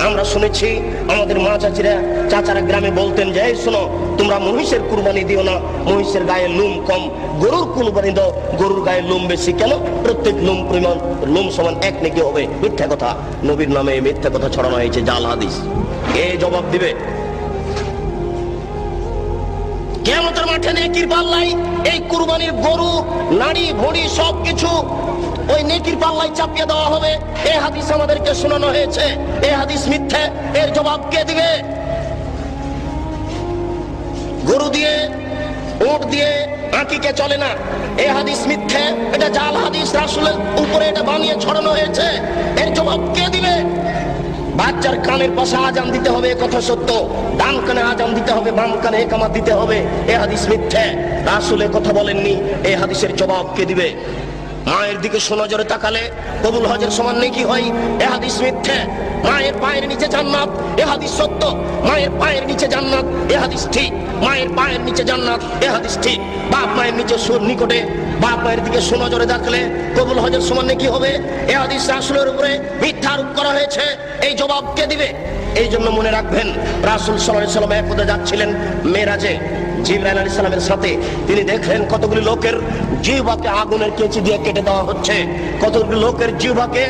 আমরা শুনেছি আমাদের মা চাচারা গ্রামে বলতেন যে এই শোনো, তোমরা মহিষের কুরবানি দিও না, মহিষের গায়ে লোম কম, গরুর কুরবানি দাও, গরুর গায়ে লোম বেশি। কেন? প্রত্যেক লোম পরিমাণ লোম সমান এক নেকি হবে। মিথ্যা কথা, নবীর নামে মিথ্যা কথা ছড়ানো হয়েছে, জাল হাদিস। এ জবাব দিবে কিয়ামতের মাঠে নেকির পাল্লাই। এই কুরবানির গরু, নাড়ি ভুঁড়ি সবকিছু ওই নেকির পাল্লাই চাপিয়ে দেওয়া হবে। এই হাদিস আমাদেরকে শোনানো হয়েছে, এই হাদিস মিথ্যে। এর জবাব কে দিবে? গরু দিয়ে, উট দিয়ে আকিকে চলে না, এই হাদিস মিথ্যে, এটা জাল হাদিস, রাসূলের উপরে এটা বানিয়ে ছড়ানো হয়েছে। এর জবাব কে দিবে? বাচ্চার কানের পাশে আজান দিতে হবে, কথা সত্য। ডান কানে আজান দিতে হবে, বাম কানে ইকামত দিতে হবে, এই হাদিস মিথ্যে। রাসূল কথা বলেননি, এই হাদিসের জবাব কে দিবে? মায়ের দিকে সুনজরে তাকালে কবুল হজের সমান নেকি হয়, এ হাদিস মিথ্যে। মায়ের পায়ের নিচে জান্নাত, এ হাদিস সত্য। মায়ের পায়ের নিচে জান্নাত, এ হাদিস ঠিক। মায়ের পায়ের নিচে জান্নাত, এ হাদিস ঠিক। বাপ মায়ের নিচে নিকটে, বাপ মায়ের দিকে সুনজরে দেখলে কবুল হজের সমান নেকি হবে, এ হাদিস রাসূলের উপরে মিথ্যা আরোপ করা হয়েছে। এই জবাব কে দিবে? এই জন্য মনে রাখবেন, রাসূল সাল্লাল্লাহু আলাইহি ওয়াসাল্লাম এক পথে যাচ্ছিলেন মেরাজে জিবরাইল আলাইহিস সালামের সাথে। তিনি দেখলেন কতগুলি লোকের জিহ্বাকে আগুনের কেঁচি দিয়ে কেটে দেওয়া হচ্ছে, কতগুলি লোকের জিহ্বাকে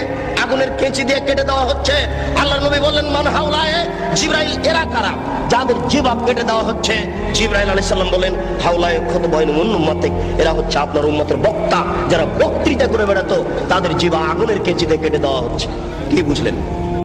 আগুনের কেঁচি দিয়ে কেটে দেওয়া হচ্ছে। আল্লাহর নবী বললেন, মান হাওলায়ে? জিবরাইল, এরা কারা যাদের জিহ্বা কেটে দেওয়া হচ্ছে? জিবরাইল আলাইহিস সালাম বলেন, হাওলায়ে খুতবাইন মিন উম্মতিক, এরা হচ্ছে আপনার উম্মতের বক্তা, যারা বক্তৃতা করে বেড়াতো, তাদের জিহ্বা আগুনের কেঁচি দিয়ে কেটে দেওয়া হচ্ছে। কি বুঝলেন?